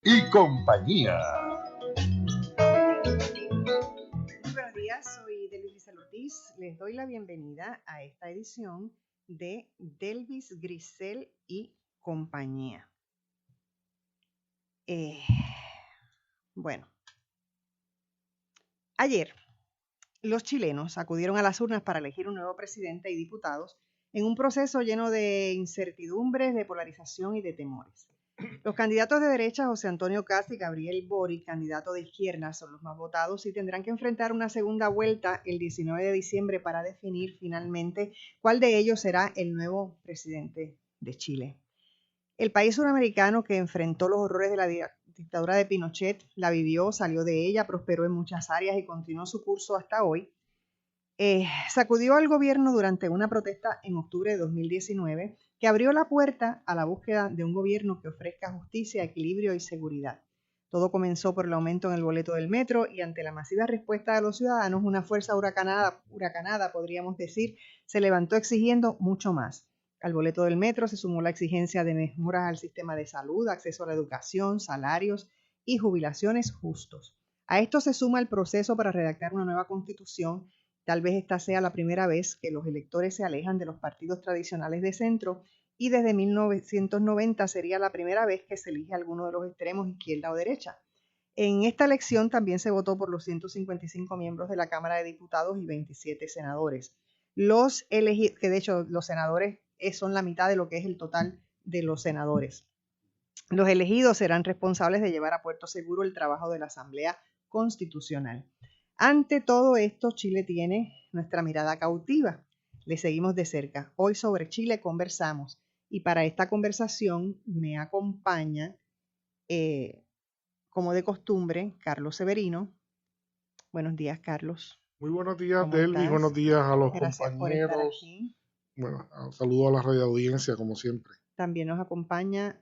y compañía. Buenos días, soy Delvis Ortiz. Les doy la bienvenida a esta edición de Delvis Grisel y compañía. Bueno, ayer los chilenos acudieron a las urnas para elegir un nuevo presidente y diputados en un proceso lleno de incertidumbres, de polarización y de temores. Los candidatos de derecha, José Antonio Kast y Gabriel Boric, candidato de izquierda, son los más votados y tendrán que enfrentar una segunda vuelta el 19 de diciembre para definir finalmente cuál de ellos será el nuevo presidente de Chile. El país suramericano que enfrentó los horrores de la dictadura de Pinochet, la vivió, salió de ella, prosperó en muchas áreas y continuó su curso hasta hoy. Sacudió al gobierno durante una protesta en octubre de 2019 que abrió la puerta a la búsqueda de un gobierno que ofrezca justicia, equilibrio y seguridad. Todo comenzó por el aumento en el boleto del metro y ante la masiva respuesta de los ciudadanos, una fuerza huracanada, podríamos decir, se levantó exigiendo mucho más. Al boleto del metro se sumó la exigencia de mejoras al sistema de salud, acceso a la educación, salarios y jubilaciones justos. A esto se suma el proceso para redactar una nueva constitución. Tal vez esta sea la primera vez que los electores se alejan de los partidos tradicionales de centro y desde 1990 sería la primera vez que se elige alguno de los extremos, izquierda o derecha. En esta elección también se votó por los 155 miembros de la Cámara de Diputados y 27 senadores. Los elegidos, que de hecho los senadores son la mitad de lo que es el total de los senadores. Los elegidos serán responsables de llevar a puerto seguro el trabajo de la Asamblea Constitucional. Ante todo esto, Chile tiene nuestra mirada cautiva. Le seguimos de cerca. Hoy sobre Chile conversamos y para esta conversación me acompaña, como de costumbre, Carlos Severino. Buenos días, Carlos. Muy buenos días, Delvis. Buenos días a los Gracias compañeros. Por estar aquí. Bueno, saludo a la radio audiencia, como siempre. También nos acompaña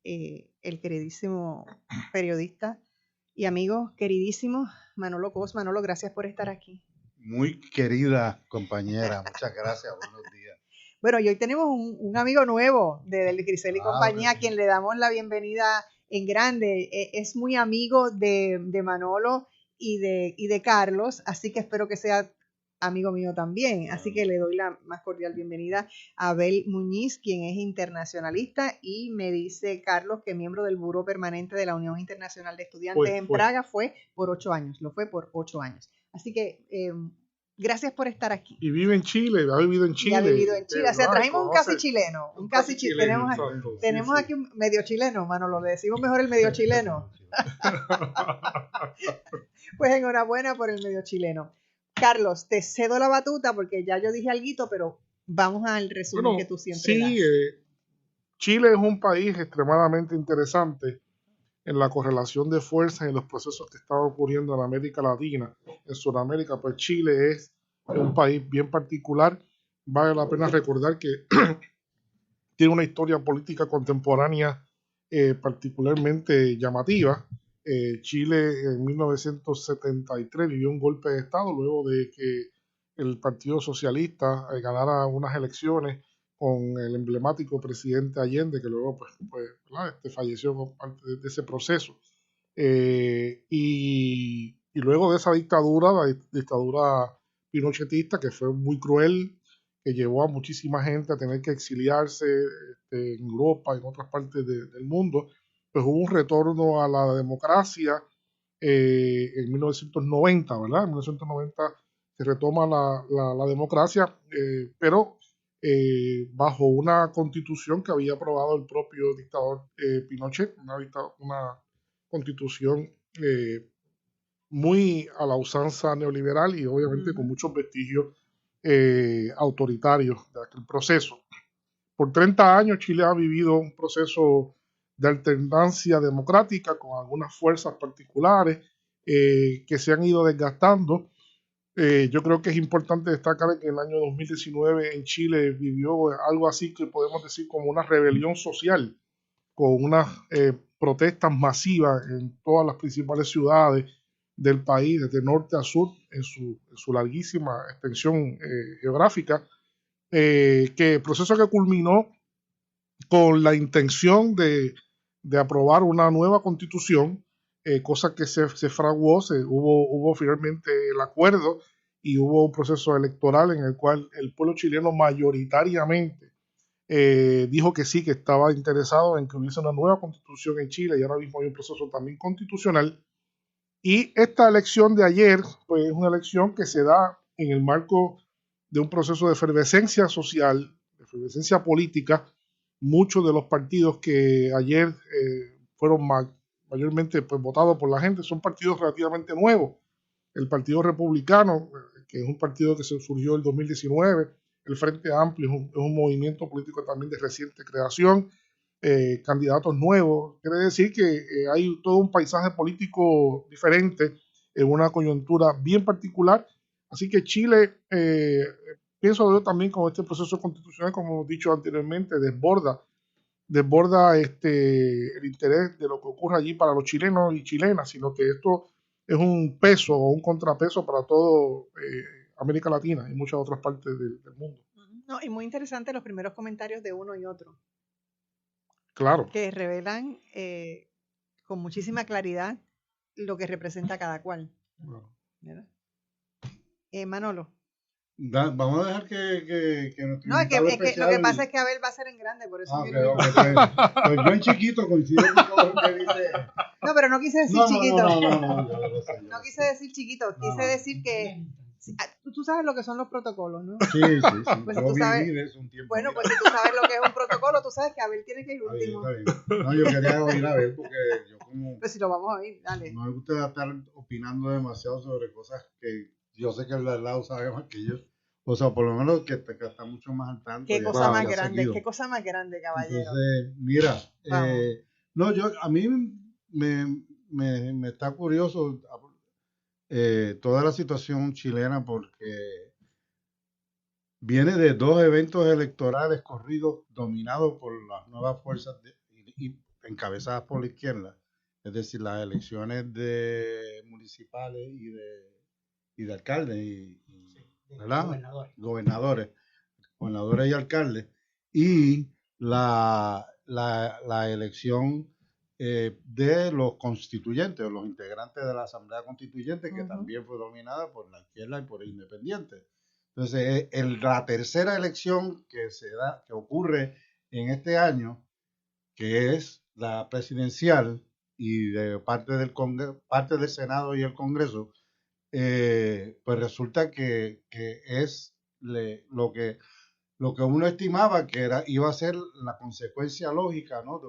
el queridísimo periodista y amigo queridísimo Manolo Cos. Manolo, gracias por estar aquí. Muy querida compañera, muchas gracias, buenos días. Bueno, y hoy tenemos un amigo nuevo de Delvis Grisel y compañía, a quien le damos la bienvenida en grande. Es muy amigo de Manolo y de Carlos, así que espero que sea amigo mío también. Así que le doy la más cordial bienvenida a Abel Muñiz, quien es internacionalista, y me dice Carlos que miembro del Buró Permanente de la Unión Internacional de Estudiantes en Praga fue por 8 años, lo fue por 8 años. Así que gracias por estar aquí. Y vive en Chile, ha vivido en Chile. Y ha vivido en Chile. O sea, trajimos un casi chileno. Un casi chileno. Tenemos aquí un medio chileno, Manolo. Le decimos mejor el medio chileno. Pues enhorabuena por el medio chileno. Carlos, te cedo la batuta porque ya yo dije alguito, pero vamos al resumen que tú siempre das. Chile es un país extremadamente interesante en la correlación de fuerzas y los procesos que están ocurriendo en América Latina. En Sudamérica, pues Chile es un país bien particular. Vale la pena recordar que tiene una historia política contemporánea particularmente llamativa. Chile en 1973 vivió un golpe de Estado luego de que el Partido Socialista ganara unas elecciones con el emblemático presidente Allende, que luego falleció como parte de ese proceso. Y luego de esa dictadura, la dictadura pinochetista, que fue muy cruel, que llevó a muchísima gente a tener que exiliarse en Europa y en otras partes del mundo, pues hubo un retorno a la democracia en 1990, ¿verdad? En 1990 se retoma la democracia, pero bajo una constitución que había aprobado el propio dictador Pinochet, una constitución muy a la usanza neoliberal y obviamente con muchos vestigios autoritarios de aquel proceso. Por 30 años Chile ha vivido un proceso de alternancia democrática con algunas fuerzas particulares que se han ido desgastando. Yo creo que es importante destacar que en el año 2019 en Chile vivió algo así que podemos decir como una rebelión social, con unas protestas masivas en todas las principales ciudades del país, desde norte a sur, en su larguísima extensión geográfica, que proceso que culminó con la intención de de aprobar una nueva constitución, cosa que se fraguó, hubo finalmente el acuerdo y hubo un proceso electoral en el cual el pueblo chileno mayoritariamente dijo que sí, que estaba interesado en que hubiese una nueva constitución en Chile, y ahora mismo hay un proceso también constitucional. Y esta elección de ayer, pues es una elección que se da en el marco de un proceso de efervescencia social, de efervescencia política. Muchos de los partidos que ayer fueron mayormente pues, votados por la gente son partidos relativamente nuevos. El Partido Republicano, que es un partido que se surgió en 2019, el Frente Amplio es un movimiento político también de reciente creación, candidatos nuevos. Quiere decir que hay todo un paisaje político diferente en una coyuntura bien particular. Así que Chile, pienso yo también con este proceso constitucional, como hemos dicho anteriormente, desborda el interés de lo que ocurre allí para los chilenos y chilenas, sino que esto es un peso o un contrapeso para todo América Latina y muchas otras partes del mundo. No, y muy interesante los primeros comentarios de uno y otro. Claro. Que revelan con muchísima claridad lo que representa cada cual. Bueno. Manolo. Vamos a dejar que No, es que lo que pasa es que Abel va a ser en grande, por eso. Okay. Pues yo en chiquito coincido con lo que dice. No, pero no quise decir chiquito. No quise decir chiquito, quise decir que tú sabes lo que son los protocolos, ¿no? Sí. Pues yo tú sabes, viví de eso un tiempo. Bueno, pues si tú sabes lo que es un protocolo, tú sabes que Abel tiene que ir último. Está bien. No, yo quería oír a Abel porque yo como... Pues si lo vamos a oír, dale. No me gusta estar opinando demasiado sobre cosas que yo sé que el de al lado sabe más que yo. O sea, por lo menos que está mucho más al tanto. Qué cosa más grande, caballero. Entonces, mira, a mí me está curioso toda la situación chilena porque viene de dos eventos electorales corridos dominados por las nuevas fuerzas y encabezadas por la izquierda, es decir, las elecciones municipales y de alcaldes ¿verdad? Gobernadores y alcaldes, y la elección de los constituyentes o los integrantes de la Asamblea Constituyente, que también fue dominada por la izquierda y por el independiente. Entonces, la tercera elección que ocurre en este año, que es la presidencial y de parte del Senado y el Congreso, pues resulta que es lo que uno estimaba que iba a ser la consecuencia lógica, ¿no? de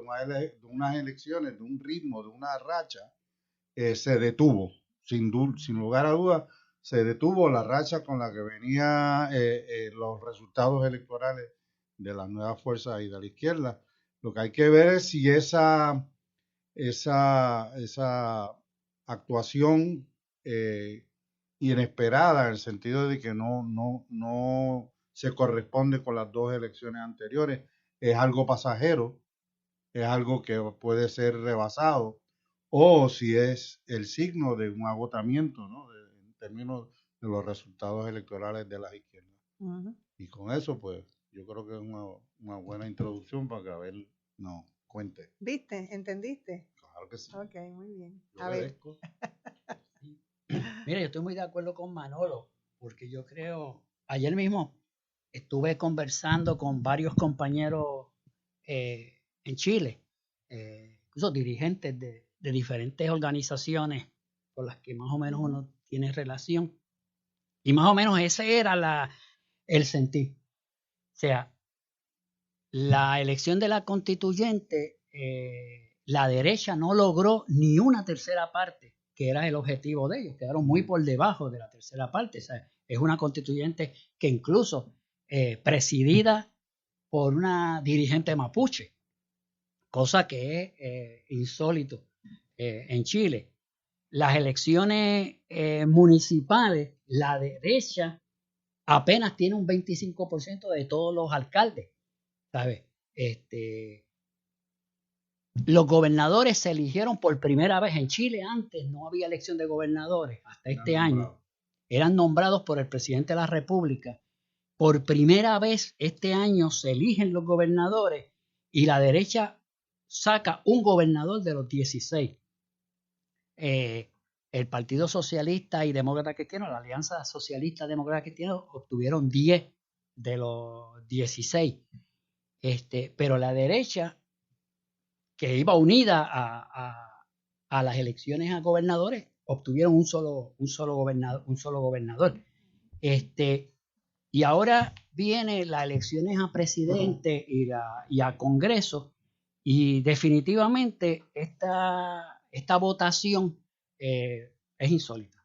unas elecciones, de un ritmo, de una racha, se detuvo, sin lugar a dudas, se detuvo la racha con la que venían los resultados electorales de las nuevas fuerzas y de la izquierda. Lo que hay que ver es si esa actuación inesperada, en el sentido de que no se corresponde con las dos elecciones anteriores, es algo pasajero, es algo que puede ser rebasado, o si es el signo de un agotamiento, ¿no? En términos de los resultados electorales de las izquierdas. Uh-huh. Y con eso, pues, yo creo que es una buena introducción para que Abel nos cuente. ¿Viste? ¿Entendiste? Claro que sí. Ok, muy bien. A ver. Mira, yo estoy muy de acuerdo con Manolo, porque yo creo, ayer mismo estuve conversando con varios compañeros en Chile, incluso dirigentes de diferentes organizaciones con las que más o menos uno tiene relación, y más o menos ese era el sentir. O sea, la elección de la constituyente, la derecha no logró ni una tercera parte, que era el objetivo de ellos, quedaron muy por debajo de la tercera parte. O sea, es una constituyente que incluso presidida por una dirigente mapuche, cosa que es insólito en Chile. Las elecciones municipales, la derecha apenas tiene un 25% de todos los alcaldes, ¿sabes? Los gobernadores se eligieron por primera vez en Chile. Antes no había elección de gobernadores hasta este año. Eran nombrados por el presidente de la República. Por primera vez este año se eligen los gobernadores y la derecha saca un gobernador de los 16. El Partido Socialista y Demócrata Cristiano, la Alianza Socialista Demócrata Cristiano, obtuvieron 10 de los 16. Pero la derecha, que iba unida a las elecciones a gobernadores, obtuvieron un solo gobernador. Y ahora viene las elecciones a presidente y a Congreso, y definitivamente esta votación es insólita.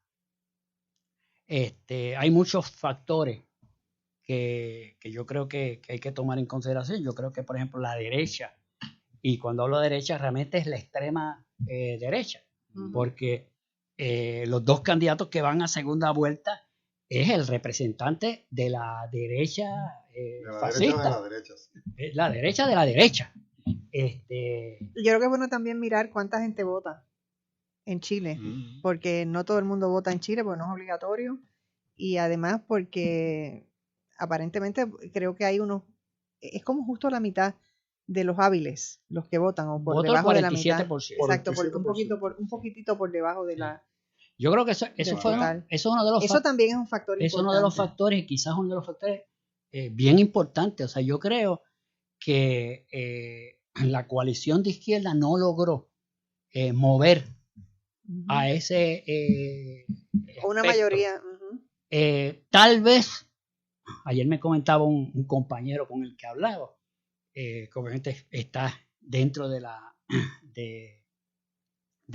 Hay muchos factores que yo creo que hay que tomar en consideración. Yo creo que, por ejemplo, la derecha, y cuando hablo de derecha realmente es la extrema derecha, porque los dos candidatos que van a segunda vuelta es el representante de la derecha fascista. La derecha de la derecha. Yo creo que es bueno también mirar cuánta gente vota en Chile, porque no todo el mundo vota en Chile, porque no es obligatorio, y además porque aparentemente creo que hay es como justo la mitad de los hábiles los que votan, o por debajo de la mitad. Exacto, un poquitito por debajo de la... Yo creo que eso es uno de los Eso también es un factor importante. Es uno de los factores, quizás uno de los factores bien importantes. O sea, yo creo que la coalición de izquierda no logró mover a ese una mayoría. Tal vez, ayer me comentaba un compañero con el que hablaba, que obviamente está dentro de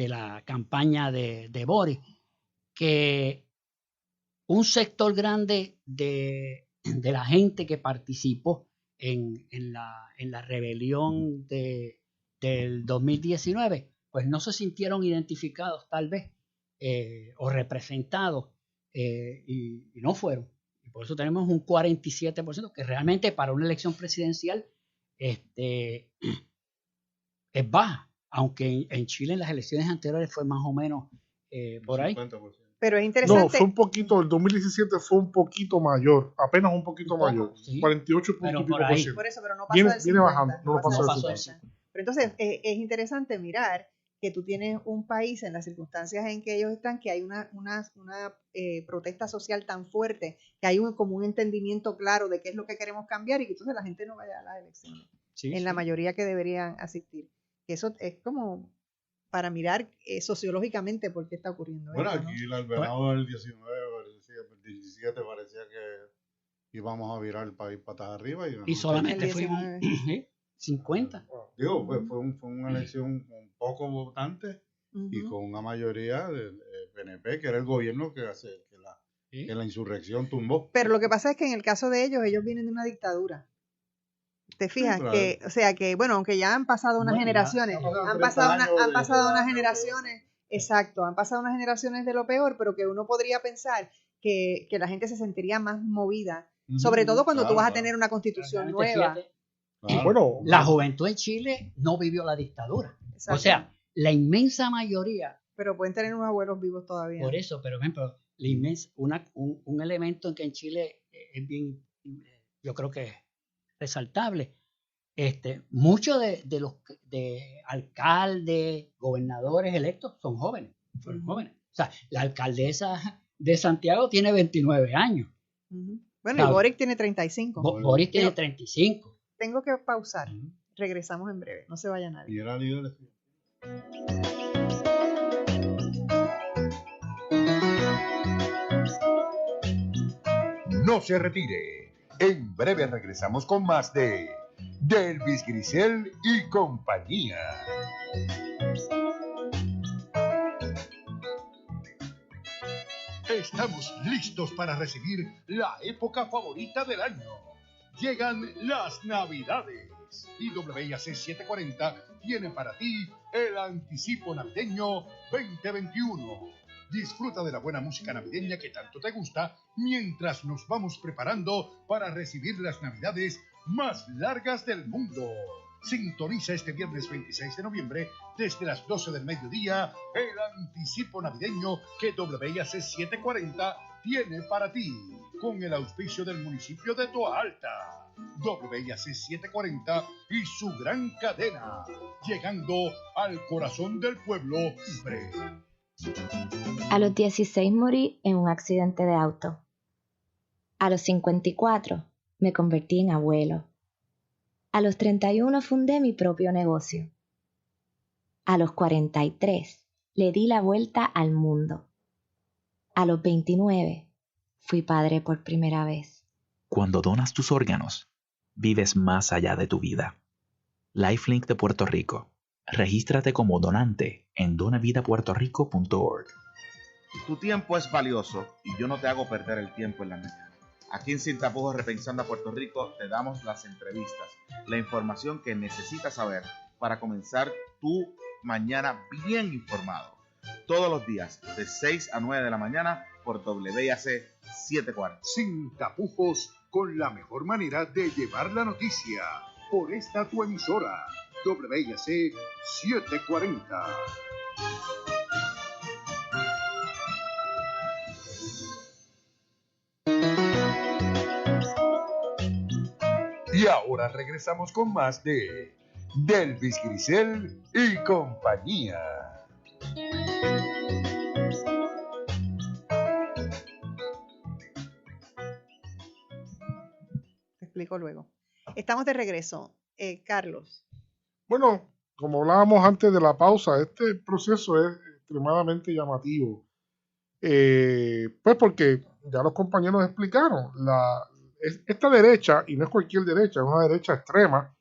la campaña de Boris, que un sector grande de la gente que participó en la rebelión del 2019, pues no se sintieron identificados tal vez o representados y no fueron. Y por eso tenemos un 47%, que realmente para una elección presidencial es baja, aunque en Chile en las elecciones anteriores fue más o menos por ahí. 50%. Pero es interesante. No, fue un poquito, el 2017 fue un poquito mayor, apenas un poquito mayor, sí. 48.5%. Por eso, pero no pasa del 50. Viene bajando, no pasó del 50. Pero entonces es interesante mirar que tú tienes un país en las circunstancias en que ellos están, que hay una protesta social tan fuerte, que hay como un entendimiento claro de qué es lo que queremos cambiar, y que entonces la gente no vaya a las elecciones, la mayoría que deberían asistir. Eso es como para mirar sociológicamente por qué está ocurriendo. Bueno, esto, aquí el alberado del 17 parecía que íbamos a virar el país patas arriba. Y solamente fuimos 50. Digo, pues fue una elección con pocos votantes y con una mayoría del PNP, que era el gobierno que la insurrección tumbó. Pero lo que pasa es que en el caso de ellos vienen de una dictadura. ¿Te fijas? Sí, claro. O sea que, bueno, aunque ya han pasado unas generaciones, han pasado unas generaciones, exacto, han pasado unas generaciones de lo peor, pero que uno podría pensar que la gente se sentiría más movida, sobre todo cuando tú vas a tener una constitución nueva. Bueno, la juventud en Chile no vivió la dictadura. Exacto. O sea, la inmensa mayoría. Pero pueden tener unos abuelos vivos todavía. Por eso, pero por ejemplo, un elemento en que en Chile es bien, yo creo que resaltable. Muchos de los alcaldes, gobernadores electos son jóvenes. Fueron jóvenes. O sea, la alcaldesa de Santiago tiene 29 años. Bueno, y Boric tiene 35. Boric tiene 35. Tengo que pausar. Regresamos en breve. No se vaya nadie. Y era líder. No se retire. En breve regresamos con más de Delvis Grisel y compañía. Estamos listos para recibir la época favorita del año. Llegan las Navidades y WIAC 740 tiene para ti el anticipo navideño 2021. Disfruta de la buena música navideña que tanto te gusta mientras nos vamos preparando para recibir las Navidades más largas del mundo. Sintoniza este viernes 26 de noviembre desde las 12 del mediodía el anticipo navideño que WIAC 740 tiene para ti, con el auspicio del municipio de Toa Alta. WIAC 740 y su gran cadena, llegando al corazón del pueblo libre. A los 16 morí en un accidente de auto. A los 54 me convertí en abuelo. A los 31 fundé mi propio negocio. A los 43 le di la vuelta al mundo. A los 29 fui padre por primera vez. Cuando donas tus órganos, vives más allá de tu vida. Lifelink de Puerto Rico. Regístrate como donante en donavidapuertorico.org. Tu tiempo es valioso y yo no te hago perder el tiempo en la mañana. Aquí en Sin Tapujos Repensando a Puerto Rico te damos las entrevistas, la información que necesitas saber para comenzar tu mañana bien informado. Todos los días de 6 a 9 de la mañana por WIAC 740. Sin tapujos, con la mejor manera de llevar la noticia. Por esta tu emisora, WIAC 740. Y ahora regresamos con más de Delvis Grisel y compañía. Te explico luego. Estamos de regreso. Carlos. Bueno, como hablábamos antes de la pausa, este proceso es extremadamente llamativo. Pues porque ya los compañeros explicaron, esta derecha, y no es cualquier derecha, es una derecha extrema,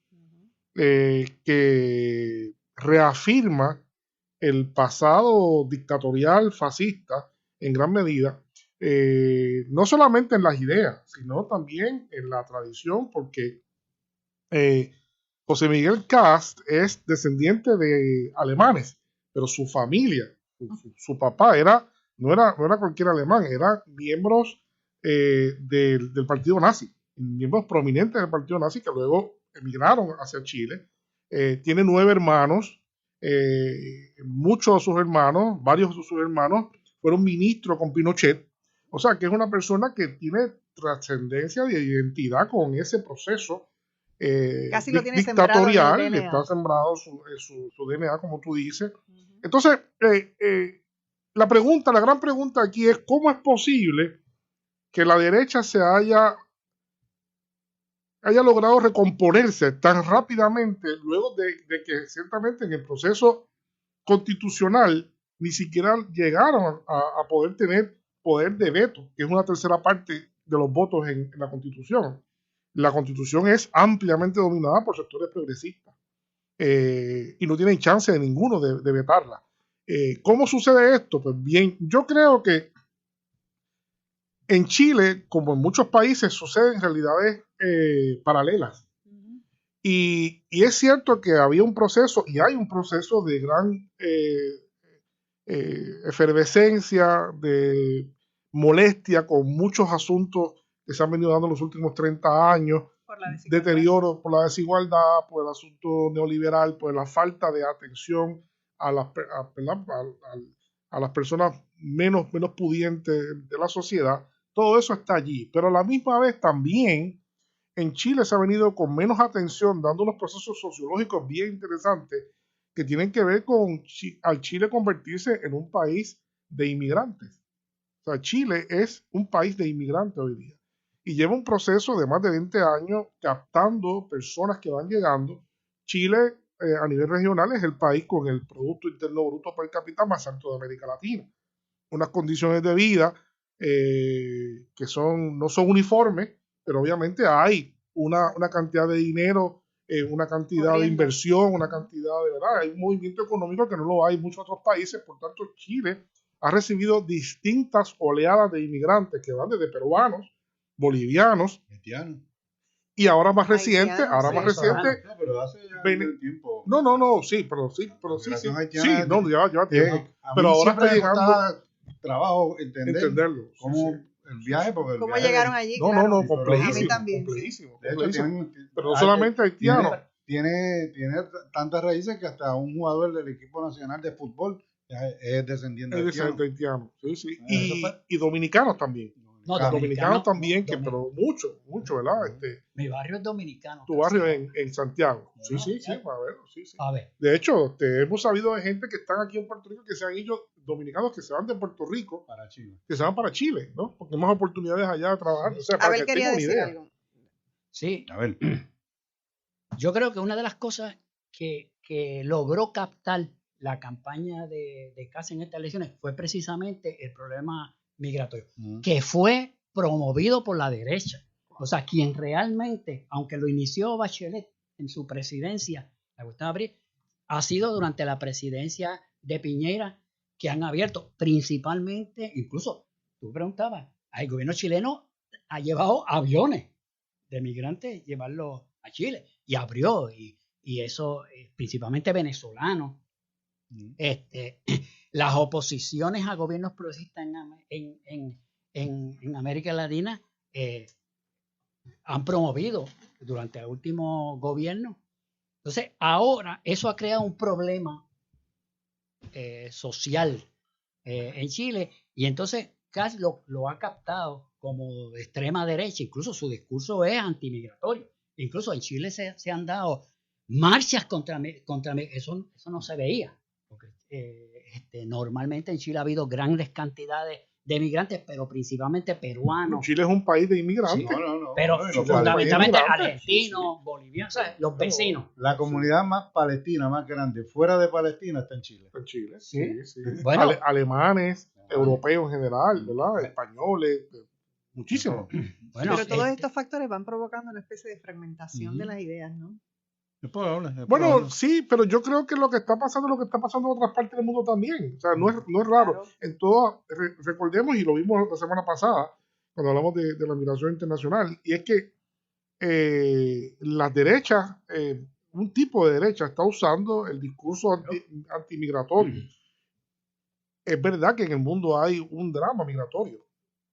que reafirma el pasado dictatorial fascista en gran medida, no solamente en las ideas, sino también en la tradición, porque José Miguel Kast es descendiente de alemanes, pero su familia, su papá no era cualquier alemán, eran miembros del partido nazi, miembros prominentes del partido nazi que luego emigraron hacia Chile. Tiene 9 hermanos, muchos de sus hermanos, varios de sus hermanos fueron ministros con Pinochet, o sea que es una persona que tiene trascendencia de identidad con ese proceso Casi lo tiene dictatorial, sembrado en el DNA. está sembrado su DNA, como tú dices. Entonces, la gran pregunta aquí es, ¿cómo es posible que la derecha se haya logrado recomponerse tan rápidamente luego de que ciertamente en el proceso constitucional ni siquiera llegaron a poder tener poder de veto, que es una tercera parte de los votos en la Constitución? La Constitución es ampliamente dominada por sectores progresistas y no tienen chance de ninguno de vetarla. ¿Cómo sucede esto? Pues bien, yo creo que en Chile, como en muchos países, suceden realidades paralelas. Y es cierto que había un proceso, y hay un proceso de gran efervescencia, de molestia con muchos asuntos que se han venido dando en los últimos 30 años, deterioro por la desigualdad, por el asunto neoliberal, por la falta de atención a las personas menos pudientes de la sociedad. Todo eso está allí, pero a la misma vez también en Chile se ha venido con menos atención, dando unos procesos sociológicos bien interesantes que tienen que ver con al Chile convertirse en un país de inmigrantes. O sea, Chile es un país de inmigrantes hoy día y lleva un proceso de más de 20 años captando personas que van llegando. Chile a nivel regional es el país con el Producto Interno Bruto per cápita más alto de América Latina. Unas condiciones de vida que no son uniformes, pero obviamente hay una cantidad de dinero, una cantidad de inversión, una cantidad de verdad, hay un movimiento económico que no lo hay en muchos otros países. Por tanto, Chile ha recibido distintas oleadas de inmigrantes que van desde peruanos, bolivianos, haitianos, y ahora más reciente, pero hace ya un tiempo. Sí, ya tiempo. Pero ahora está llegando trabajo entenderlo. Cómo el viaje, porque ¿Cómo llegaron allí? No, complejísimo. De hecho, pero no solamente haitianos. Tiene tantas raíces que hasta un jugador del equipo nacional de fútbol es descendiente de haitiano. Sí. Y dominicanos también. No, dominicanos también, dominicano. pero mucho, ¿verdad? Mi barrio es dominicano. Tu barrio en Santiago. No, Sí, para verlo, sí. A ver. De hecho, hemos sabido de gente que están aquí en Puerto Rico que se han ido, dominicanos que se van de Puerto Rico para Chile. Que se van para Chile, ¿no? Porque hay más oportunidades allá de trabajar. O sea, para Abel que quería tengan una decir idea. algo. Sí. A ver. Yo creo que una de las cosas que logró captar la campaña de Casas en estas elecciones fue precisamente el problema migratorio, que fue promovido por la derecha. O sea, quien realmente, aunque lo inició Bachelet en su presidencia, Gustavo Abril, ha sido durante la presidencia de Piñera que han abierto principalmente, incluso tú preguntabas, el gobierno chileno ha llevado aviones de migrantes, llevarlos a Chile, y abrió, y eso, principalmente venezolanos. Las oposiciones a gobiernos progresistas en América Latina han promovido durante el último gobierno. Entonces, ahora eso ha creado un problema social en Chile, y entonces Kass lo ha captado como de extrema derecha. Incluso su discurso es antimigratorio. Incluso en Chile se han dado marchas contra eso no se veía, porque normalmente en Chile ha habido grandes cantidades de migrantes, pero principalmente peruanos. Chile es un país de inmigrantes. Sí, No, pero fundamentalmente argentinos, sí. bolivianos, ¿sabes? Los vecinos. La comunidad más palestina, más grande, fuera de Palestina, está en Chile. En Chile, Sí. sí. Bueno. Alemanes, europeos en general, ¿verdad? Españoles, muchísimos. Bueno, pero todos estos factores van provocando una especie de fragmentación de las ideas, ¿no? Es probable. Bueno, sí, pero yo creo que lo que está pasando es lo que está pasando en otras partes del mundo también. O sea, no es raro. Claro. En todo, recordemos, y lo vimos la semana pasada, cuando hablamos de la migración internacional, y es que las derechas, un tipo de derecha está usando el discurso antimigratorio. Es verdad que en el mundo hay un drama migratorio.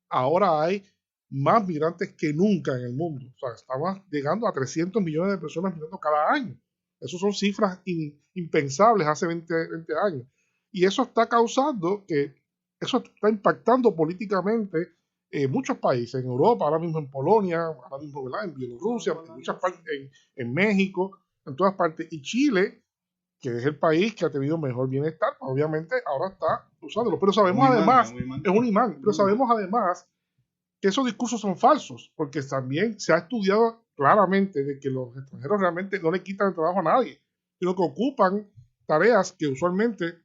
Ahora hay más migrantes que nunca en el mundo. O sea, estamos llegando a 300 millones de personas migrando cada año. Esas son cifras impensables hace 20 años. Y eso está causando eso está impactando políticamente muchos países, en Europa, ahora mismo en Polonia, ahora mismo, ¿verdad?, en Bielorrusia, en muchas partes, en México, en todas partes. Y Chile, que es el país que ha tenido mejor bienestar, obviamente ahora está usándolo. Pero sabemos además, es un imán, pero sabemos además que esos discursos son falsos, porque también se ha estudiado claramente de que los extranjeros realmente no le quitan el trabajo a nadie, sino que ocupan tareas que usualmente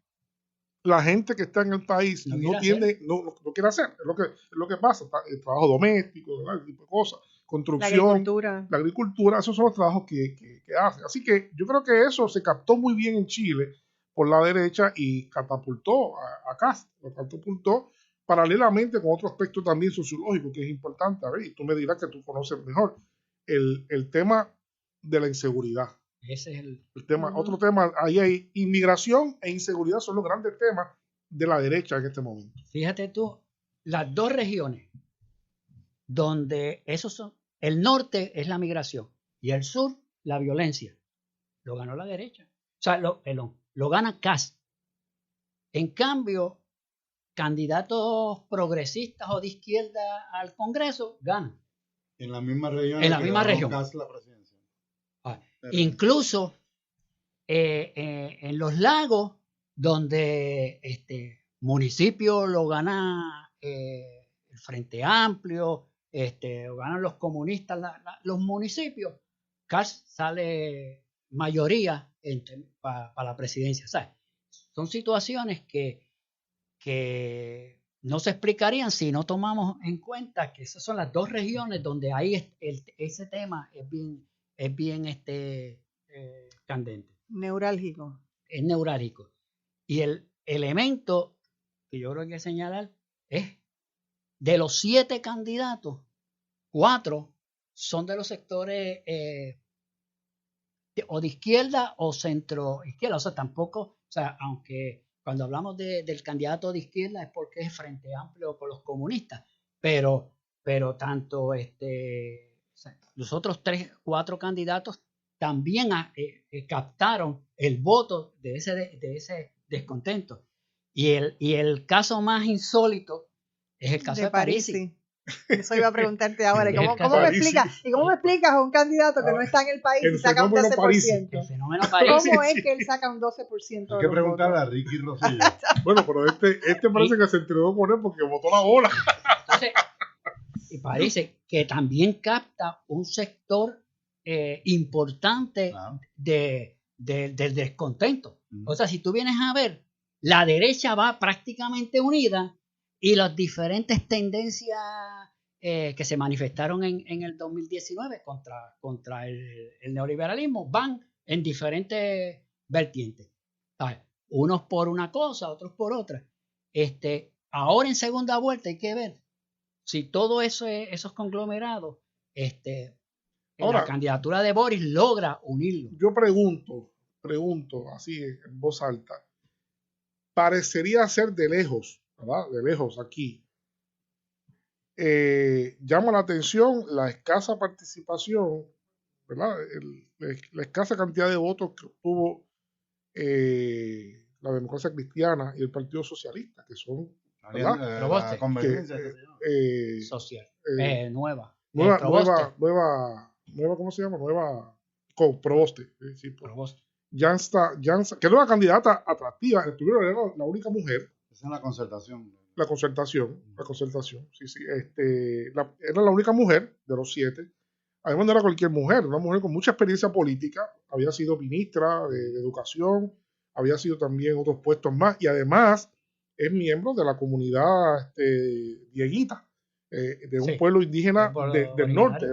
la gente que está en el país no quiere hacer. Es lo que pasa, el trabajo doméstico, ¿verdad?, el tipo de cosas, construcción, la agricultura, esos son los trabajos que hacen. Así que yo creo que eso se captó muy bien en Chile por la derecha y catapultó a Kast, lo catapultó paralelamente con otro aspecto también sociológico que es importante. A ver, y tú me dirás que tú conoces mejor el tema de la inseguridad. Ese es el tema. Otro tema, ahí hay inmigración e inseguridad, son los grandes temas de la derecha en este momento. Fíjate tú, las dos regiones donde el norte es la migración y el sur la violencia, lo ganó la derecha. O sea, lo gana Kast. En cambio, candidatos progresistas o de izquierda al Congreso ganan. En la misma región. En la misma región. La presidencia. Incluso en los lagos, donde municipio lo gana el Frente Amplio, lo ganan los comunistas, los municipios, Kast sale mayoría para la presidencia. ¿Sabes? Son situaciones que no se explicarían si no tomamos en cuenta que esas son las dos regiones donde ahí ese tema es bien candente. Neurálgico. Es neurálgico. Y el elemento que yo creo que hay que señalar es, de los 7 candidatos, 4 son de los sectores o de izquierda o centro izquierda. O sea, tampoco, aunque cuando hablamos del candidato de izquierda es porque es Frente Amplio con los comunistas, pero tanto los otros 4 candidatos también captaron el voto de ese descontento. Y el caso más insólito es el caso de Parisi. Eso iba a preguntarte ahora. ¿Y El cómo caso me París, explicas? ¿Y cómo me explicas a un candidato que no está en el país El y saca un fenómeno París. 12%? El fenómeno París. ¿Cómo es que él saca un 12% Hay de que los preguntarle votos? a Ricky Rosselló. Bueno, pero este parece que se entregó con él porque botó la bola. Entonces, y parece que también capta un sector importante Claro. del descontento. Mm. O sea, si tú vienes a ver, la derecha va prácticamente unida y las diferentes tendencias que se manifestaron en el 2019 contra el neoliberalismo van en diferentes vertientes. ¿Sabes? Unos por una cosa, otros por otra. Ahora en segunda vuelta hay que ver si todo eso, esos conglomerados, Ahora, la candidatura de Boris logra unirlo. Yo pregunto así en voz alta, parecería ser de lejos, ¿verdad? De lejos aquí. Llama la atención la escasa participación, ¿verdad? La escasa cantidad de votos que obtuvo la Democracia Cristiana y el Partido Socialista, que son, ¿verdad? Proboste. La convergencia. Que, que se llama. Social. Nueva, Proboste. ¿cómo se llama? Con Proboste. Sí, Proboste. Jansa, que era una candidata atractiva. El primero era la única mujer. Esa es la concertación. La concertación, sí. Era la única mujer de los 7. Además, no era cualquier mujer, una mujer con mucha experiencia política. Había sido ministra de Educación, había sido también otros puestos más, y además es miembro de la comunidad dieguita, de un pueblo indígena del norte.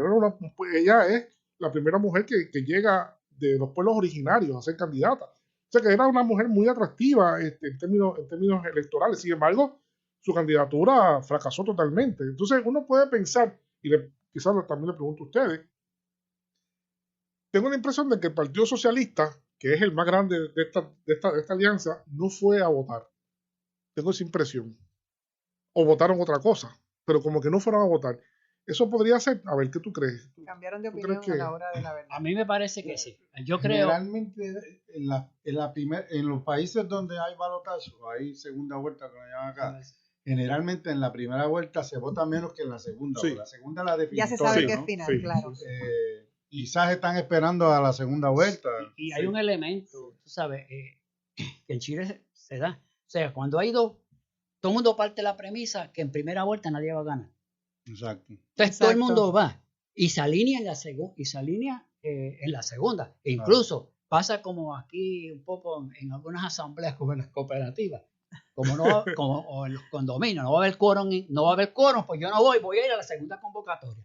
Ella es la primera mujer que llega de los pueblos originarios a ser candidata. O sea que era una mujer muy atractiva en términos electorales. Sin embargo, su candidatura fracasó totalmente. Entonces uno puede pensar, y quizás también le pregunto a ustedes, tengo la impresión de que el Partido Socialista, que es el más grande de esta alianza, no fue a votar. Tengo esa impresión. O votaron otra cosa, pero como que no fueron a votar. Eso podría ser, a ver, ¿qué tú crees? Cambiaron de ¿Tú opinión crees a la hora de la verdad. A mí me parece que sí. Yo creo. Generalmente en los países donde hay balotaje o hay segunda vuelta, que lo llaman acá, generalmente en la primera vuelta se vota menos que en la segunda. Sí. La segunda la definitoria. Ya se sabe que ¿no? es final, Sí. claro. Quizás están esperando a la segunda vuelta. Y hay un elemento, tú sabes, que en Chile se da. O sea, cuando hay dos, todo el mundo parte de la premisa que en primera vuelta nadie va a ganar. Exacto. Entonces todo el mundo va y se alinea en la segunda. E incluso pasa como aquí un poco en algunas asambleas como en las cooperativas. O en los condominios, no va a haber quórum, pues yo no voy a ir a la segunda convocatoria.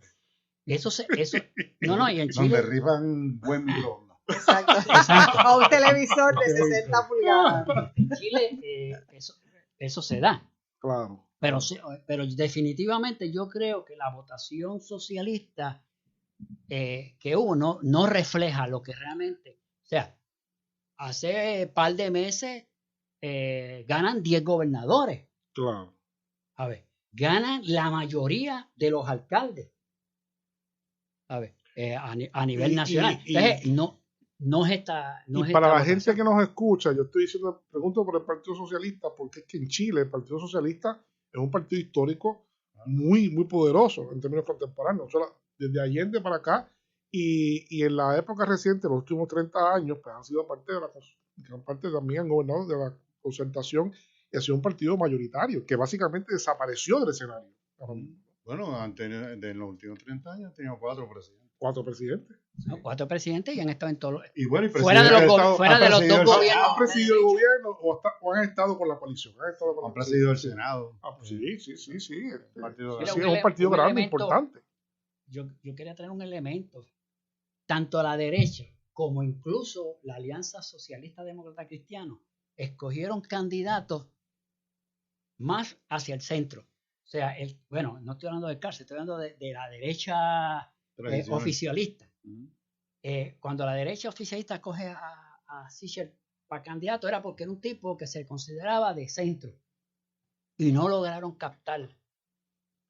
Y en Chile. Donde rifan buen microondas. Exacto. O un televisor de 60 pulgadas. En Chile eso se da. Claro. Pero definitivamente yo creo que la votación socialista que hubo no refleja lo que realmente. O sea, hace un par de meses ganan 10 gobernadores. Claro. A ver, ganan la mayoría de los alcaldes. A ver, a nivel nacional. Entonces, no es esta. Y para la gente que nos escucha, yo estoy diciendo, pregunto por el Partido Socialista, porque es que en Chile el Partido Socialista es un partido histórico muy, muy poderoso en términos contemporáneos. O sea, desde Allende para acá y en la época reciente, los últimos 30 años, pues han sido parte también han gobernado de la concertación y ha sido un partido mayoritario que básicamente desapareció del escenario. Bueno, en los últimos 30 años han tenido 4 presidentes. 4 presidentes. No, 4 presidentes y han estado en todos los. Y bueno, Fuera de los dos gobiernos. ¿Han presidido el gobierno o han estado con la coalición? Han presidido el Senado. Sí. Es un Mira, partido un grande, elemento, importante. Yo quería traer un elemento. Tanto a la derecha como incluso la Alianza Socialista Demócrata Cristiano escogieron candidatos más hacia el centro. O sea, no estoy hablando del cárcel, estoy hablando de la derecha oficialista. Cuando la derecha oficialista coge a Sichel para candidato era porque era un tipo que se consideraba de centro y no lograron captar.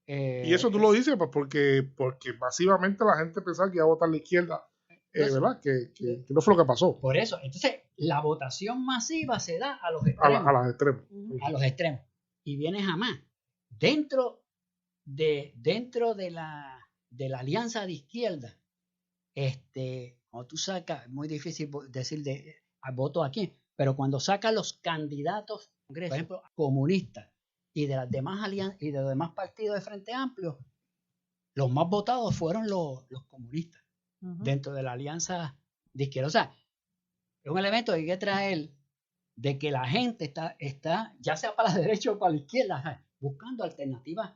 Y eso tú lo dices pues, porque masivamente la gente pensaba que iba a votar a la izquierda, ¿verdad? Que no fue lo que pasó. Por eso, entonces la votación masiva se da a los extremos. A los extremos. A los extremos. Y viene jamás. Dentro dentro de la alianza de izquierda, cuando tú sacas, es muy difícil decir al voto aquí, pero cuando sacas los candidatos, por ejemplo, comunistas y de las demás alianzas y de los demás partidos de Frente Amplio, los más votados fueron los comunistas dentro de la alianza de izquierda. O sea, es un elemento que hay que traer de que la gente está ya sea para la derecha o para la izquierda, buscando alternativas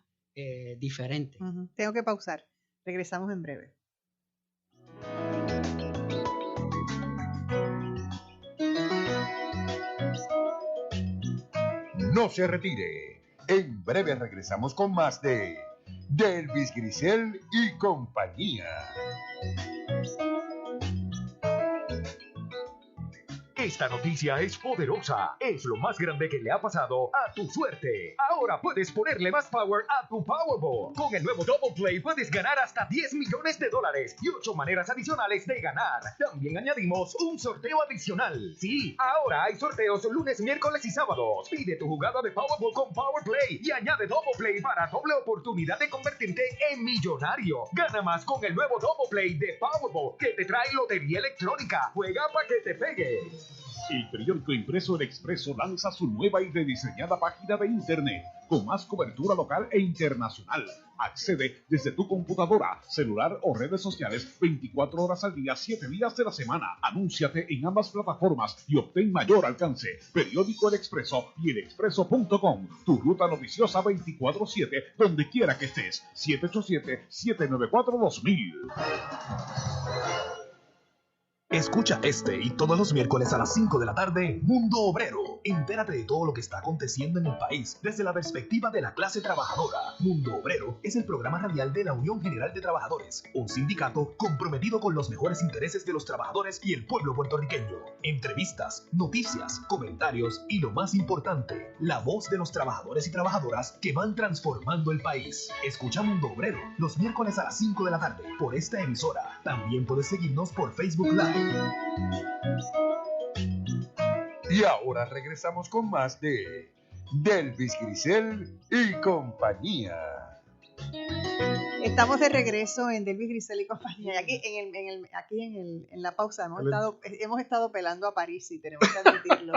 diferentes. Tengo que pausar. Regresamos en breve. No se retire. En breve regresamos con más de Delvis Grisel y compañía. Esta noticia es poderosa. Es lo más grande que le ha pasado a tu suerte. Ahora puedes ponerle más power a tu Powerball. Con el nuevo Double Play puedes ganar hasta $10 millones y 8 maneras adicionales de ganar. También añadimos un sorteo adicional. Sí, ahora hay sorteos lunes, miércoles y sábados. Pide tu jugada de Powerball con Power Play y añade Double Play para doble oportunidad de convertirte en millonario. Gana más con el nuevo Double Play de Powerball que te trae lotería electrónica. Juega para que te pegue. El periódico impreso El Expreso lanza su nueva y rediseñada página de internet con más cobertura local e internacional. Accede desde tu computadora, celular o redes sociales 24 horas al día, 7 días de la semana. Anúnciate en ambas plataformas y obtén mayor alcance. Periódico El Expreso y elexpreso.com. Tu ruta noticiosa 24/7, donde quiera que estés. 787-794-2000. Escucha este y todos los miércoles a las 5 de la tarde, Mundo Obrero. Entérate de todo lo que está aconteciendo en el país desde la perspectiva de la clase trabajadora. Mundo Obrero es el programa radial de la Unión General de Trabajadores, un sindicato comprometido con los mejores intereses de los trabajadores y el pueblo puertorriqueño. Entrevistas, noticias, comentarios y lo más importante, la voz de los trabajadores y trabajadoras que van transformando el país. Escucha Mundo Obrero los miércoles a las 5 de la tarde por esta emisora. También puedes seguirnos por Facebook Live. Y ahora regresamos con más de Delvis Grisel y compañía. Estamos de regreso en Delvis Grisel y compañía. Y aquí en la pausa hemos estado pelando a París y tenemos que admitirlo.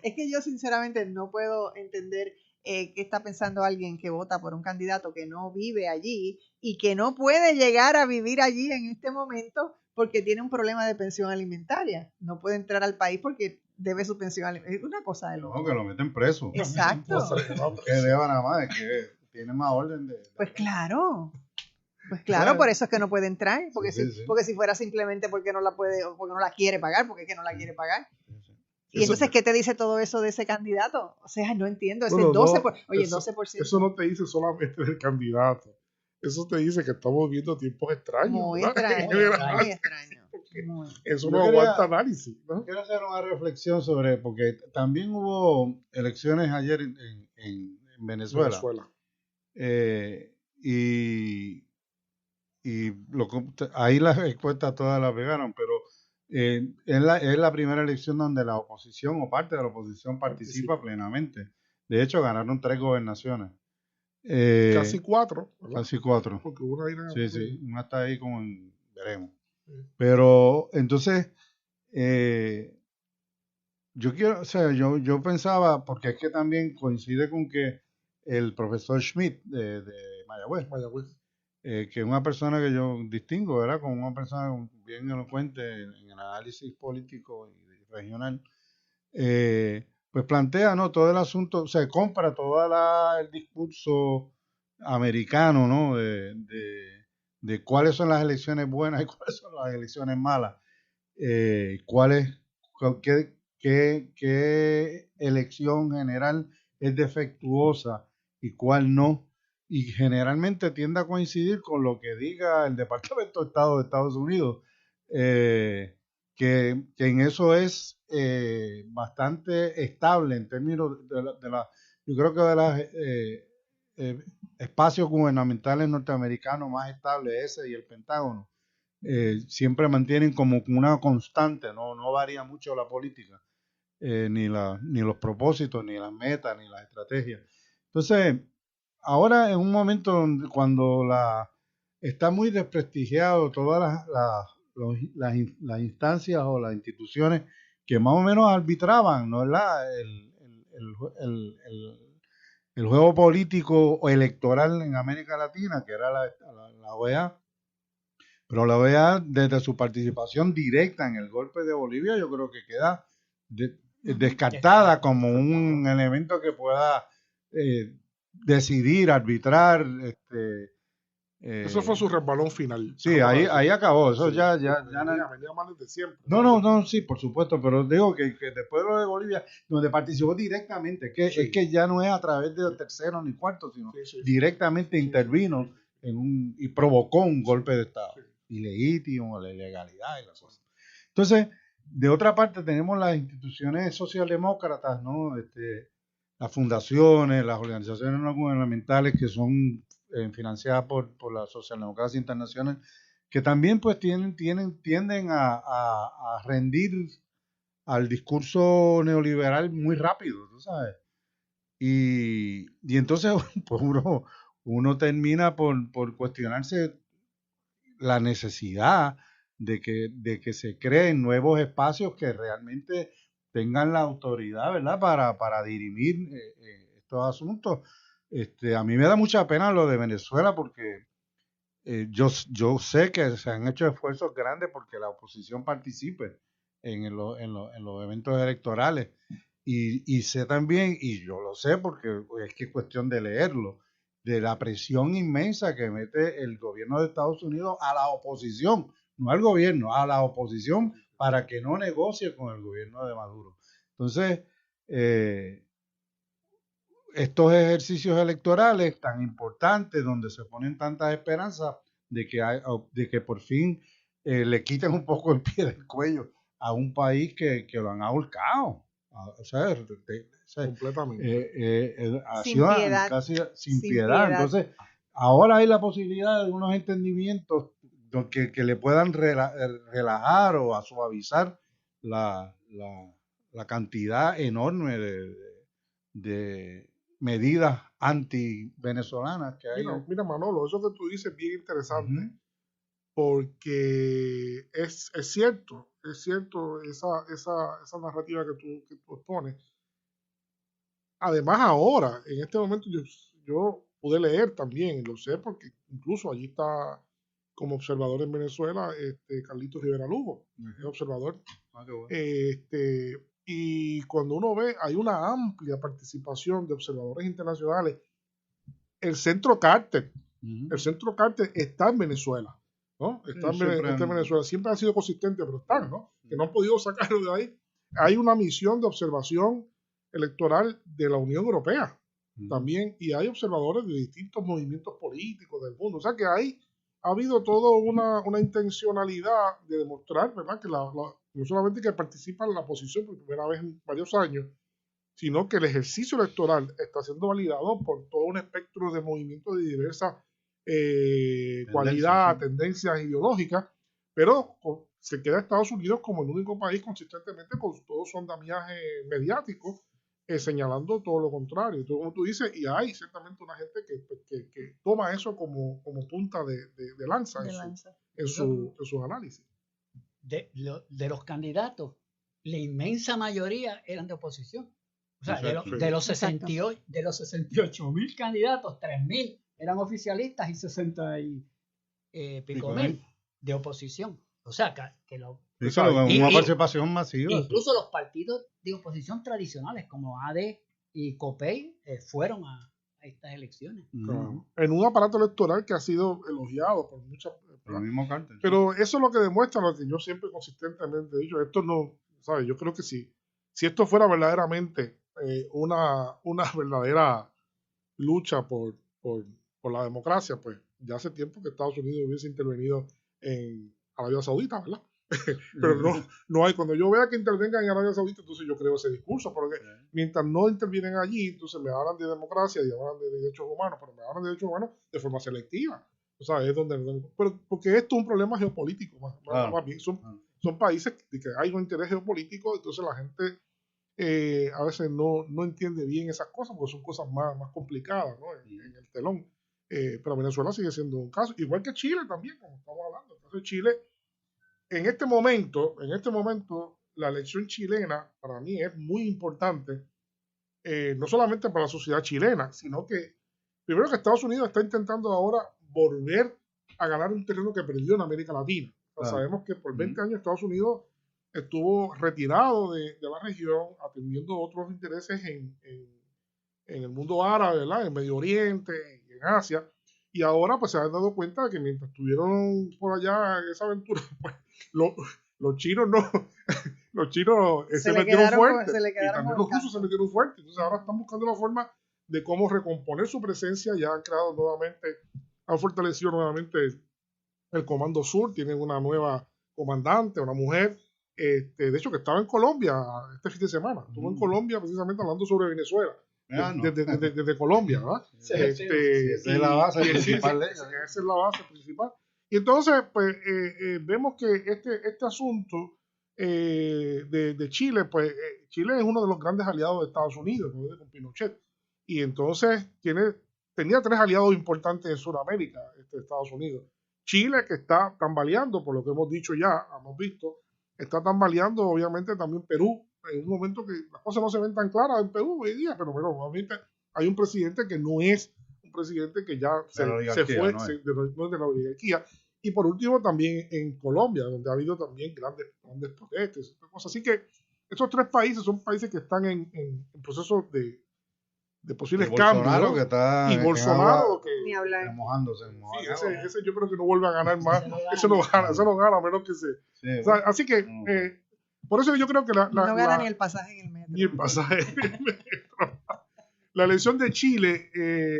Es que yo sinceramente no puedo entender qué está pensando alguien que vota por un candidato que no vive allí y que no puede llegar a vivir allí en este momento porque tiene un problema de pensión alimentaria. No puede entrar al país porque debe su pensión alimentaria. Es una cosa de loco. No, que lo meten preso. Exacto. Que deba nada más, es que tiene más orden de... Pues claro, por eso es que no puede entrar, porque, sí. Porque si fuera simplemente porque no la puede, o porque no la quiere pagar, porque es que no la quiere pagar. Y entonces, ¿qué te dice todo eso de ese candidato? O sea, no entiendo, ese 12%. Oye, 12%. Eso no te dice solamente del candidato. Eso te dice que estamos viviendo tiempos extraños. Muy extraño. Eso no aguanta análisis, ¿no? Quiero hacer una reflexión sobre, porque también hubo elecciones ayer en Venezuela. Ahí las encuestas todas las pegaron, pero es la primera elección donde la oposición o parte de la oposición participa plenamente. De hecho, ganaron 3 gobernaciones. Casi 4. ¿verdad? Casi 4. Porque una sí, una está ahí como veremos. Sí. Pero entonces, yo pensaba, porque es que también coincide con que el profesor Schmidt de Mayagüez, que es una persona que yo distingo, ¿verdad? Como una persona bien elocuente en el análisis político y regional, pues plantea, ¿no? Todo el asunto, se compra todo el discurso americano, ¿no? De cuáles son las elecciones buenas y cuáles son las elecciones malas, qué elección general es defectuosa y cuál no, y generalmente tiende a coincidir con lo que diga el Departamento de Estado de Estados Unidos, que en eso es bastante estable en términos yo creo que de los espacios gubernamentales norteamericanos más estables, ese y el Pentágono, siempre mantienen como una constante, no varía mucho la política, ni los propósitos, ni las metas, ni las estrategias. Entonces, ahora en un momento cuando está muy desprestigiado todas las instancias o las instituciones que más o menos arbitraban, ¿no? El juego político o electoral en América Latina, que era la OEA. Pero la OEA, desde su participación directa en el golpe de Bolivia, yo creo que queda descartada como un elemento que pueda decidir, arbitrar. Eso fue su resbalón final. Sí, ahí acabó. Eso Sí, ya venía mal desde siempre. No, sí, por supuesto, pero digo que después de lo de Bolivia, donde participó directamente, es que ya no es a través de terceros ni cuartos, sino directamente intervino y provocó un golpe de Estado. Ilegítimo, la ilegalidad y las cosas. Entonces, de otra parte tenemos las instituciones socialdemócratas, ¿no? Las fundaciones, las organizaciones no gubernamentales que son financiadas por la socialdemocracia internacional, que también pues tienden a rendir al discurso neoliberal muy rápido, ¿tú sabes? Y entonces pues uno termina por cuestionarse la necesidad de que se creen nuevos espacios que realmente tengan la autoridad, ¿verdad? Para dirimir estos asuntos. A mí me da mucha pena lo de Venezuela porque yo sé que se han hecho esfuerzos grandes porque la oposición participe en los eventos electorales y sé también, y yo lo sé porque es que es cuestión de leerlo, de la presión inmensa que mete el gobierno de Estados Unidos a la oposición, no al gobierno, a la oposición para que no negocie con el gobierno de Maduro. Entonces, estos ejercicios electorales tan importantes donde se ponen tantas esperanzas de que por fin le quiten un poco el pie del cuello a un país que lo han ahorcado. Completamente. Casi sin piedad. Entonces, ahora hay la posibilidad de unos entendimientos que le puedan relajar o a suavizar la cantidad enorme de medidas anti-venezolanas que hay. Mira, Manolo, eso que tú dices es bien interesante, porque es cierto esa narrativa que tú expones. Además, ahora, en este momento, yo pude leer también, lo sé porque incluso allí está como observador en Venezuela Carlitos Rivera Lugo, es observador. Y cuando uno ve, hay una amplia participación de observadores internacionales. El Centro Carter, está en Venezuela, ¿no? Está en Venezuela. Siempre ha sido consistente, pero están, ¿no? Que no han podido sacarlo de ahí. Hay una misión de observación electoral de la Unión Europea también, y hay observadores de distintos movimientos políticos del mundo. O sea que ha habido toda una intencionalidad de demostrar, ¿verdad?, que no solamente que participa en la oposición por primera vez en varios años, sino que el ejercicio electoral está siendo validado por todo un espectro de movimientos de diversas cualidades, tendencias ideológicas, pero se queda Estados Unidos como el único país consistentemente con todo su andamiaje mediático, señalando todo lo contrario. Entonces, como tú dices, y hay ciertamente una gente que toma eso como punta de lanza en sus análisis. De los candidatos, la inmensa mayoría eran de oposición. O sea, de los 68.000 candidatos, 3.000 eran oficialistas y 60 y pico mil de oposición. O sea, que una participación masiva. Incluso los partidos de oposición tradicionales como AD y COPEI fueron a estas elecciones. En un aparato electoral que ha sido elogiado por muchas... Pero eso es lo que demuestra lo que yo siempre consistentemente he dicho. Esto no, ¿sabes? Yo creo que si esto fuera verdaderamente una verdadera lucha por la democracia, pues ya hace tiempo que Estados Unidos hubiese intervenido en Arabia Saudita, ¿verdad? Pero no hay. Cuando yo vea que intervengan en Arabia Saudita, entonces yo creo ese discurso, porque mientras no intervienen allí, entonces me hablan de democracia y hablan de derechos humanos, pero me hablan de derechos humanos de forma selectiva. O sea, es pero porque esto es un problema geopolítico, más bien son países que hay un interés geopolítico, entonces la gente a veces no entiende bien esas cosas porque son cosas más complicadas, ¿no? en el telón. Pero Venezuela sigue siendo un caso, igual que Chile también, como estamos hablando. Entonces Chile, en este momento, la elección chilena para mí es muy importante, no solamente para la sociedad chilena, sino que primero que Estados Unidos está intentando ahora volver a ganar un terreno que perdió en América Latina. O sea, sabemos que por 20 años Estados Unidos estuvo retirado de la región, atendiendo otros intereses en el mundo árabe, ¿verdad? En Medio Oriente, en Asia, y ahora pues se han dado cuenta de que mientras estuvieron por allá en esa aventura, pues los chinos se metieron fuerte, y también los rusos se metieron fuerte. Entonces ahora están buscando la forma de cómo recomponer su presencia. Ya han fortalecido nuevamente el Comando Sur, tienen una nueva comandante, una mujer, de hecho que estaba en Colombia este fin de semana, estuvo en Colombia precisamente hablando sobre Venezuela. Desde Colombia, ¿verdad? Esa es la base principal. Esa es la base principal. Y entonces, pues, vemos que este asunto de Chile, pues, Chile es uno de los grandes aliados de Estados Unidos, ¿no? Con Pinochet. Y entonces tenía 3 aliados importantes en Sudamérica, Estados Unidos. Chile, que está tambaleando, por lo que hemos dicho ya, hemos visto, está tambaleando, obviamente, también Perú. En un momento que las cosas no se ven tan claras en Perú hoy día, pero bueno, obviamente hay un presidente que no es un presidente que ya se fue, no es de la oligarquía. Y por último también en Colombia, donde ha habido también grandes protestas, cosas. Así que estos 3 países son países que están en proceso de posibles cambios, ¿no? Y Bolsonaro que mojándose. Sí, ese yo creo que no vuelve a ganar más. Eso no gana a menos que se. Sí, o sea, así que por eso yo creo que no gana ni el pasaje en el metro. Ni el pasaje en el metro. La elección de Chile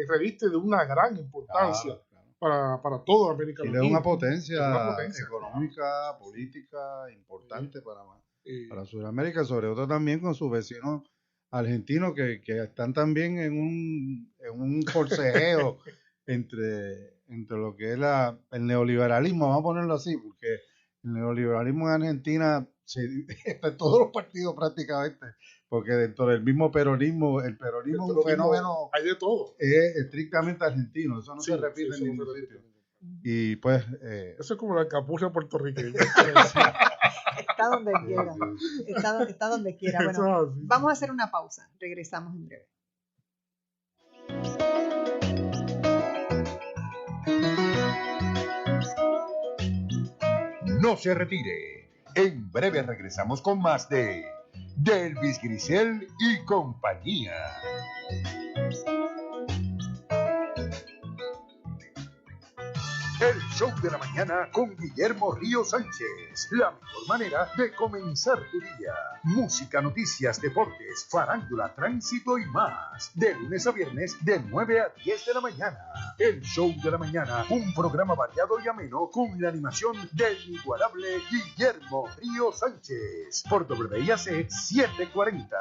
reviste de una gran importancia para toda América Latina. Chile es una potencia económica, política importante para Sudamérica, sobre todo también con sus vecinos argentinos que están también en un forcejeo entre lo que es el neoliberalismo, vamos a ponerlo así, porque el neoliberalismo en Argentina está en todos los partidos prácticamente, porque dentro del mismo peronismo, el peronismo es un fenómeno, hay de todo, es estrictamente argentino, eso no se repite en ningún sitio. Y pues eso es como la capucha puertorriqueña. Está donde quiera, está donde quiera. Bueno, vamos a hacer una pausa, regresamos en breve. No se retire. En breve regresamos con más de Delvis Grisel y compañía. El show de la mañana con Guillermo Río Sánchez. La mejor manera de comenzar tu día. Música, noticias, deportes, farándula, tránsito y más. De lunes a viernes de 9 a 10 de la mañana. El show de la mañana. Un programa variado y ameno con la animación del inigualable Guillermo Río Sánchez. Por WIAC 740.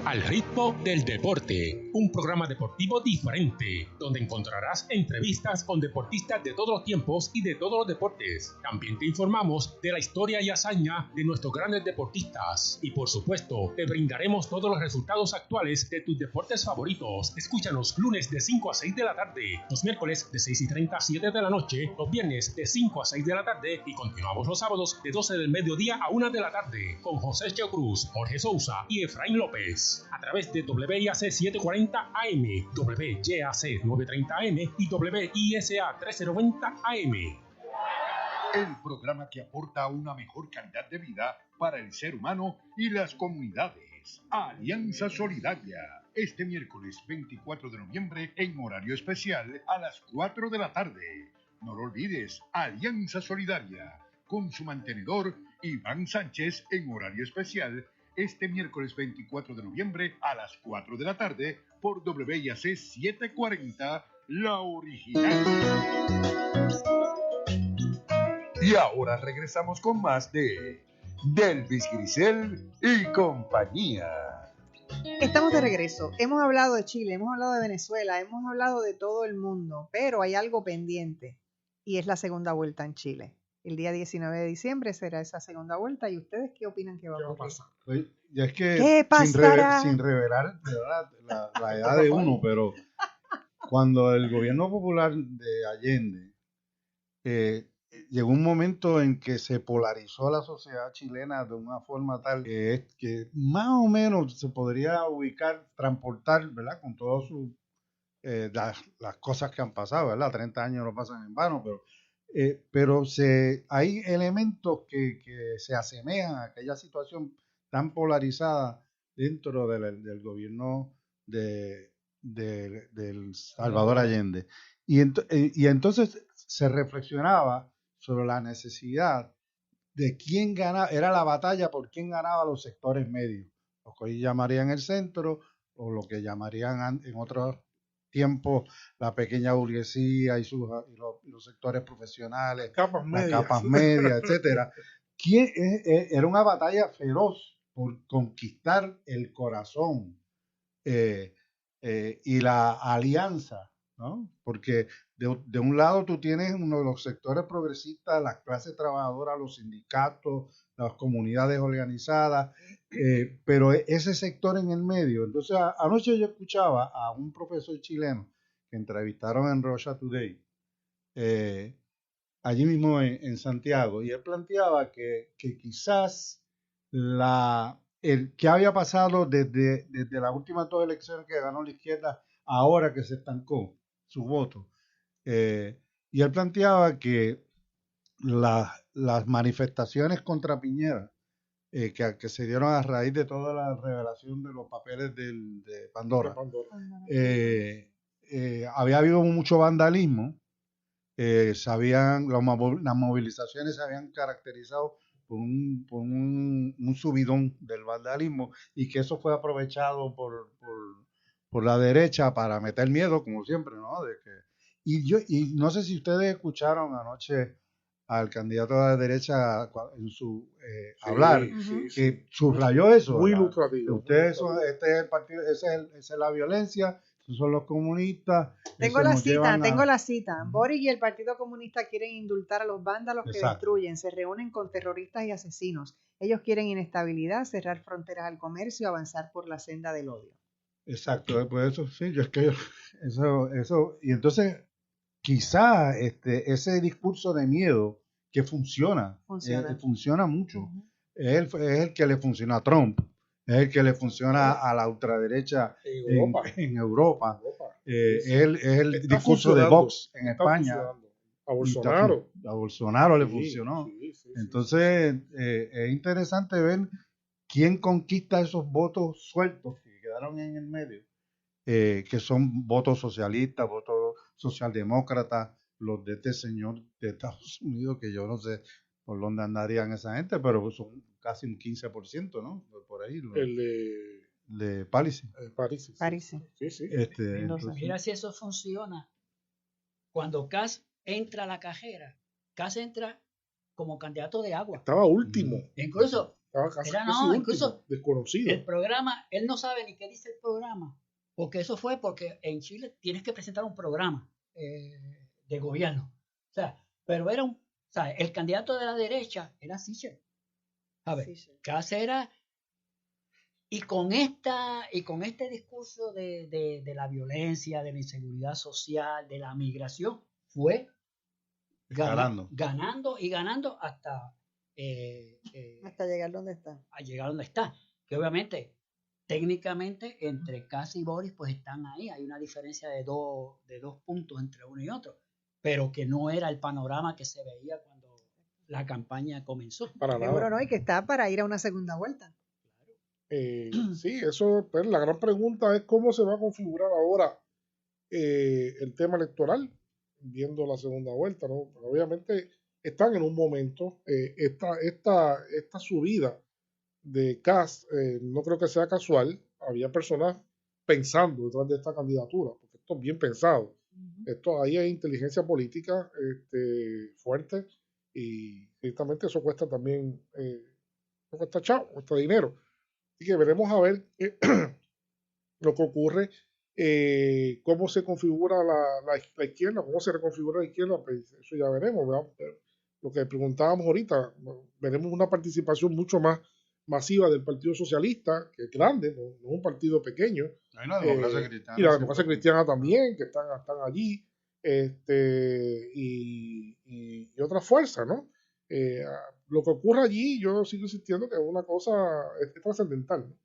Al ritmo del deporte, un programa deportivo diferente, donde encontrarás entrevistas con deportistas de todos los tiempos y de todos los deportes. También te informamos de la historia y hazaña de nuestros grandes deportistas. Y por supuesto, te brindaremos todos los resultados actuales de tus deportes favoritos. Escúchanos lunes de 5 a 6 de la tarde, los miércoles de 6:30 a 7 de la noche, los viernes de 5 a 6 de la tarde y continuamos los sábados de 12 del mediodía a 1 de la tarde con José Cheo Cruz, Jorge Sousa y Efraín López. A través de WIAC 740 AM, WYAC 930 AM y WISA 1390 AM. El programa que aporta una mejor calidad de vida para el ser humano y las comunidades. Alianza Solidaria. Este miércoles 24 de noviembre en horario especial a las 4 de la tarde. No lo olvides, Alianza Solidaria, con su mantenedor Iván Sánchez en horario especial este miércoles 24 de noviembre a las 4 de la tarde por WIAC 740, la original. Y ahora regresamos con más de Delvis Grisel y compañía. Estamos de regreso. Hemos hablado de Chile, hemos hablado de Venezuela, hemos hablado de todo el mundo, pero hay algo pendiente y es la segunda vuelta en Chile. El día 19 de diciembre será esa segunda vuelta. ¿Y ustedes qué opinan que va a ocurrir? Y es que ¿Qué pasará? sin revelar ¿verdad? la edad de uno, pero cuando el gobierno popular de Allende llegó un momento en que se polarizó la sociedad chilena de una forma tal que más o menos se podría ubicar, transportar, ¿verdad? Con todas las cosas que han pasado, ¿verdad? 30 años no pasan en vano, pero hay elementos que se asemejan a aquella situación tan polarizada dentro del gobierno del Salvador Allende. Y entonces se reflexionaba sobre la necesidad de quién ganaba, era la batalla por quién ganaba los sectores medios, lo que hoy llamarían el centro, o lo que llamarían en otros tiempos la pequeña burguesía y los sectores profesionales, las capas medias, etcétera. Era una batalla feroz por conquistar el corazón y la alianza, ¿no? Porque de un lado tú tienes uno de los sectores progresistas, las clases trabajadoras, los sindicatos, las comunidades organizadas, pero ese sector en el medio. Entonces, anoche yo escuchaba a un profesor chileno que entrevistaron en Rocha Today, allí mismo en Santiago, y él planteaba que quizás ¿qué había pasado desde las últimas dos elecciones que ganó la izquierda, ahora que se estancó su voto? Y él planteaba que las manifestaciones contra Piñera que se dieron a raíz de toda la revelación de los papeles de Pandora, había habido mucho vandalismo, las movilizaciones se habían caracterizado por un subidón del vandalismo y que eso fue aprovechado por la derecha para meter miedo, como siempre, ¿no? Y no sé si ustedes escucharon anoche al candidato de la derecha en su hablar, que subrayó eso. Muy lucrativo. Ustedes este es el partido, esa es la violencia, esos son los comunistas. Tengo la cita. Boric y el Partido Comunista quieren indultar a los vándalos que destruyen, se reúnen con terroristas y asesinos. Ellos quieren inestabilidad, cerrar fronteras al comercio, avanzar por la senda del odio. Exacto, pues eso sí, eso, y entonces quizá ese discurso de miedo que funciona mucho, es el que le funciona a Trump, es el que le funciona a la ultraderecha en Europa. Es el discurso de Vox en España. A Bolsonaro. A Bolsonaro le funcionó. Entonces es interesante ver quién conquista esos votos sueltos que quedaron en el medio, que son votos socialistas, votos socialdemócratas, los de este señor de Estados Unidos, que yo no sé por dónde andarían esa gente, pero son casi un 15%, ¿no? Por ahí. El de Parisi. Parisi. Sí. Mira si eso funciona. Cuando Kass entra a la cajera, Kass entra como candidato de agua. Estaba último. Incluso incluso desconocido. El programa, él no sabe ni qué dice el programa, porque eso fue porque en Chile tienes que presentar un programa de gobierno. O sea, pero era el candidato de la derecha era Sichel. A ver, Kass era, y con este discurso de la violencia, de la inseguridad social, de la migración, fue ganando hasta llegar donde está. A llegar donde está. Que obviamente, técnicamente, entre Kass y Boric, pues están ahí. Hay una diferencia de dos puntos entre uno y otro. Pero que no era el panorama que se veía cuando la campaña comenzó. Para nada. Seguro no, y que está para ir a una segunda vuelta. Sí, eso, pero la gran pregunta es cómo se va a configurar ahora el tema electoral, viendo la segunda vuelta, ¿no? Pero obviamente están en un momento, esta subida de Kass, no creo que sea casual, había personas pensando detrás de esta candidatura, porque esto es bien pensado. Ahí hay inteligencia política fuerte, y ciertamente eso cuesta también, cuesta dinero. Así que veremos a ver lo que ocurre, cómo se configura la izquierda, cómo se reconfigura la izquierda, pues eso ya veremos. lo que preguntábamos ahorita, veremos una participación mucho más masiva del Partido Socialista, que es grande, no es un partido pequeño. Hay una democracia cristiana. Y la democracia cristiana también, que están allí, y otras fuerzas, ¿no? Lo que ocurre allí, yo sigo insistiendo que es una cosa es trascendental, ¿no?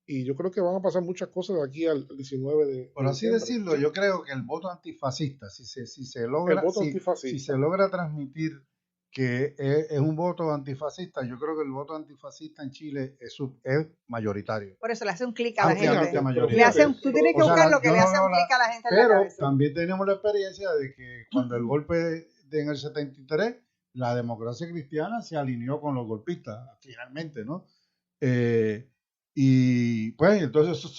Y yo creo que van a pasar muchas cosas de aquí al 19 de Por así diciembre. decirlo, yo creo que el voto antifascista, si se logra transmitir que es un voto antifascista, yo creo que el voto antifascista en Chile es mayoritario. Por eso le hace un clic a la gente. Tú tienes que buscar lo que le hace un clic a la gente en la cabeza. Pero también tenemos la experiencia de que cuando el golpe en el 73, la democracia cristiana se alineó con los golpistas, finalmente, ¿no? Y pues entonces esas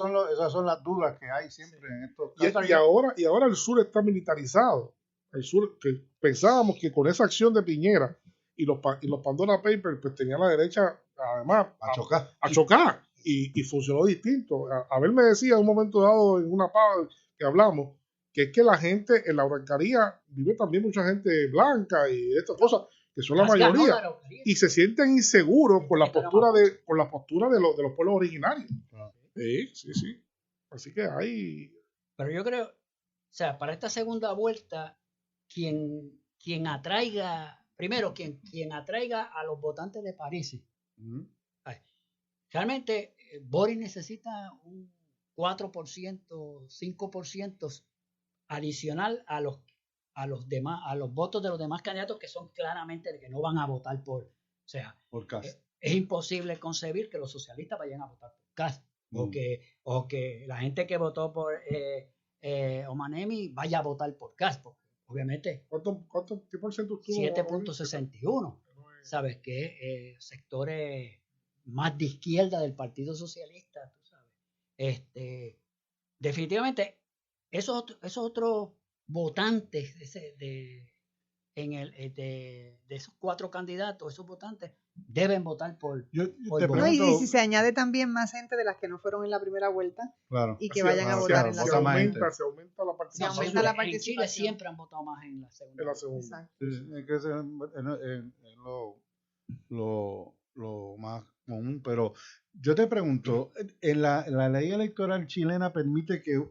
son las dudas que hay siempre en estos casos. Y ahora el sur está militarizado. El sur, que pensábamos que con esa acción de Piñera y los Pandora Papers, pues tenía la derecha además a chocar y funcionó distinto. Abel me decía en un momento dado en una pausa que hablamos que es que la gente en la Araucanía vive también mucha gente blanca y estas cosas que son la mayoría, y se sienten inseguros por la postura de los pueblos originarios. Sí. Así que hay. Pero yo creo, o sea, para esta segunda vuelta, quien atraiga a los votantes de París. Realmente Boric necesita un 4%, 5% adicional a los votos de los demás candidatos que son claramente de que no van a votar por Kast. Es imposible concebir que los socialistas vayan a votar por Kast o que la gente que votó por Omanemi vaya a votar por Kast, porque obviamente ¿Qué por ciento estuvo? 7.61, sabes que sectores más de izquierda del Partido Socialista, tú sabes, definitivamente esos otros votantes de esos 4 candidatos, esos votantes deben votar por Boric. Y si se añade también más gente de las que no fueron en la primera vuelta, y que vayan a votar en la segunda. Se aumenta la participación. Se aumenta la participación. En Chile siempre han votado más en la segunda. Es que es lo más común, pero yo te pregunto, en la ley electoral chilena permite que,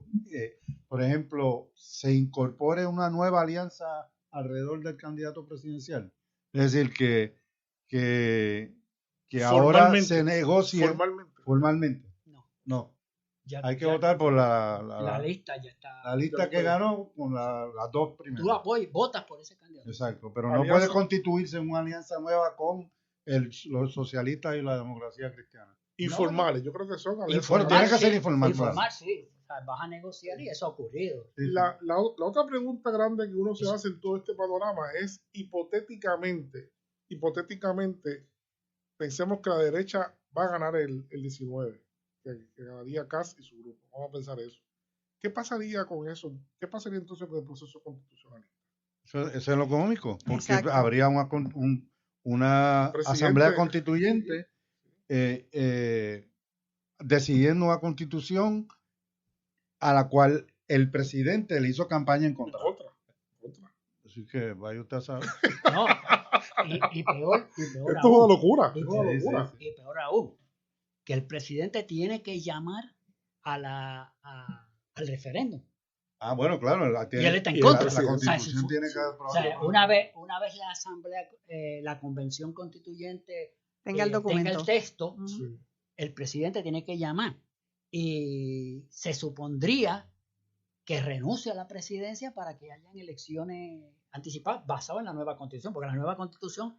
por ejemplo, se incorpore una nueva alianza alrededor del candidato presidencial. Es decir, que ahora se negocie formalmente. No. Hay que votar por la lista ya está. La lista que ganó con las 2 primeras. Tú votas por ese candidato. Exacto, pero no puede constituirse en una alianza nueva con los socialistas y la democracia cristiana. Informales, yo creo que son alianzas. Tiene que ser informal. Informal, sí. O sea, vas a negociar y eso ha ocurrido. La otra pregunta grande que uno se hace en todo este panorama es hipotéticamente, pensemos que la derecha va a ganar el 19, que ganaría Kast y su grupo. Vamos a pensar eso. ¿Qué pasaría con eso? ¿Qué pasaría entonces con el proceso constitucional? Eso es lo cómico, porque habría una asamblea constituyente decidiendo una constitución a la cual el presidente le hizo campaña en contra. Así que vaya usted a saber. No, y peor esto es una locura. Y peor aún, que el presidente tiene que llamar al referéndum. Ah, bueno, claro. Y él está en contra. La constitución tiene que aprobar. Una vez la asamblea, la convención constituyente tenga el texto, el presidente tiene que llamar. Y se supondría que renuncie a la presidencia para que hayan elecciones anticipadas basadas en la nueva constitución, porque la nueva constitución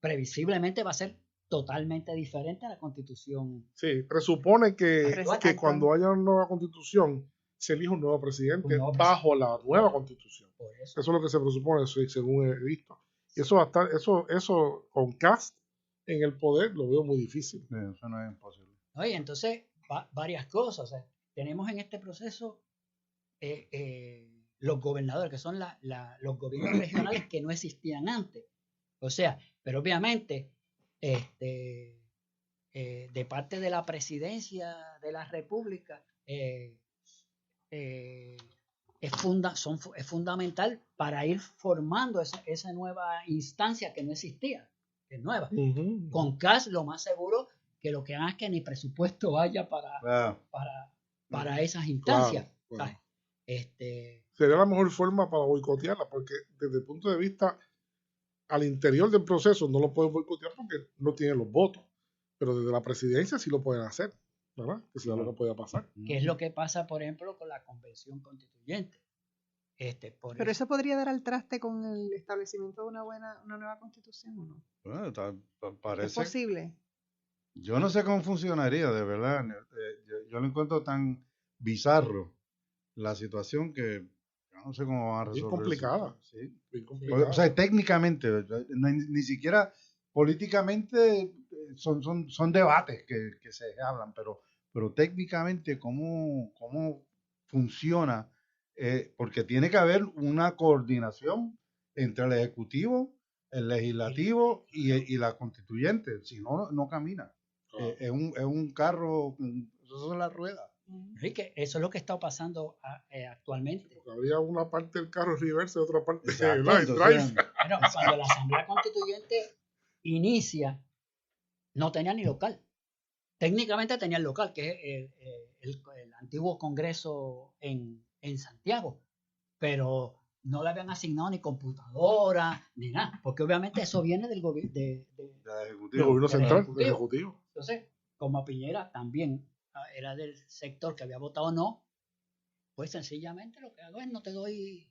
previsiblemente va a ser totalmente diferente a la constitución. Sí, presupone que cuando haya una nueva constitución se elige un nuevo presidente bajo la nueva constitución. Eso es lo que se presupone, según he visto. Y eso va a estar, eso con Kast en el poder lo veo muy difícil. Eso no es imposible. Oye, entonces, varias cosas. Tenemos en este proceso los gobernadores, que son los gobiernos regionales que no existían antes. O sea, pero obviamente, de parte de la presidencia de la República, es fundamental para ir formando esa nueva instancia que no existía, que es nueva. Con CAS lo más seguro que lo que hagan es que ni presupuesto haya para esas instancias. Claro. ¿Sabes? Sería la mejor forma para boicotearla, porque desde el punto de vista al interior del proceso no lo pueden boicotear porque no tienen los votos, pero desde la presidencia sí lo pueden hacer, ¿verdad? Que sea lo que pueda pasar. ¿Qué es lo que pasa, por ejemplo, con la convención constituyente? Pero eso podría dar al traste con el establecimiento de una nueva constitución, ¿o no? Bueno, parece. ¿Es posible? Yo no sé cómo funcionaría, de verdad. Yo lo encuentro tan bizarro la situación que yo no sé cómo van a resolver. Bien complicada. Eso. Sí. Bien complicada. O sea, técnicamente, ni siquiera políticamente son debates que se hablan, pero técnicamente cómo funciona, porque tiene que haber una coordinación entre el Ejecutivo, el Legislativo y la Constituyente, si no, no camina. Es un carro, eso son las ruedas. Enrique, eso es lo que está pasando actualmente. Porque habría una parte del carro reverse y otra parte Exacto, drive. Bueno, cuando la Asamblea Constituyente inicia, no tenía ni local. Técnicamente tenía el local, que es el antiguo Congreso en Santiago, pero no le habían asignado ni computadora ni nada, porque obviamente eso viene del gobierno del gobierno central, del Ejecutivo. Entonces, como Piñera también era del sector que había votado no, pues sencillamente lo que hago es no te doy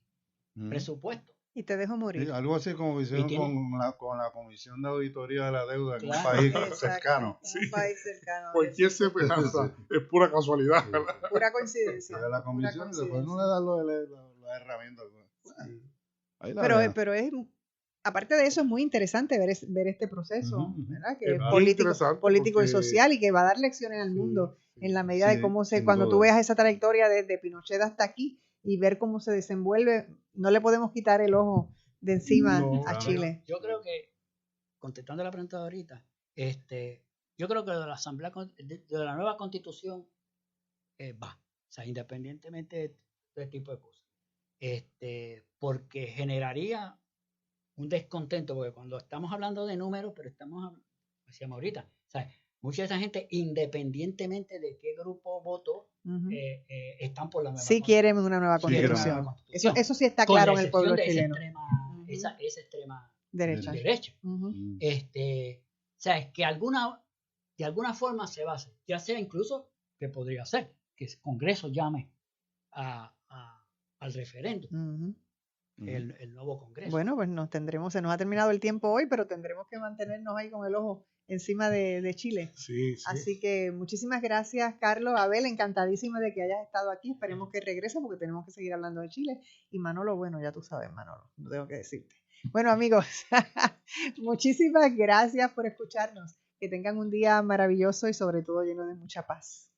presupuesto. Y te dejo morir. Sí, algo así como hicieron con la Comisión de Auditoría de la Deuda en un país cercano. En un país cercano. Cualquier semejanza es pura casualidad. Sí. Pura coincidencia. De la comisión, después no le dan las herramientas. Pero es, aparte de eso, es muy interesante ver este proceso, ¿verdad? Que es político y social, y que va a dar lecciones al mundo en la medida de cómo cuando tú veas esa trayectoria desde Pinochet hasta aquí y ver cómo se desenvuelve, no le podemos quitar el ojo de encima a Chile. Yo creo que, contestando la pregunta de ahorita, yo creo que de la Asamblea, de la nueva Constitución va, o sea, independientemente de este tipo de cosas, porque generaría un descontento, porque cuando estamos hablando de números, pero decíamos ahorita, o sea, mucha de esa gente, independientemente de qué grupo votó, están por la nueva constitución. Quieren una nueva constitución. Eso sí está claro en el pueblo chileno. Esa extrema derecha. O sea, es que de alguna forma se va a hacer, ya sea incluso que podría ser que el Congreso llame al referéndum. El nuevo Congreso. Bueno, pues se nos ha terminado el tiempo hoy, pero tendremos que mantenernos ahí con el ojo encima de Chile. Sí. Así que muchísimas gracias, Carlos. Abel, encantadísima de que hayas estado aquí. Esperemos que regrese porque tenemos que seguir hablando de Chile. Y Manolo, bueno, ya tú sabes, Manolo, no tengo que decirte. Bueno, amigos, muchísimas gracias por escucharnos. Que tengan un día maravilloso y sobre todo lleno de mucha paz.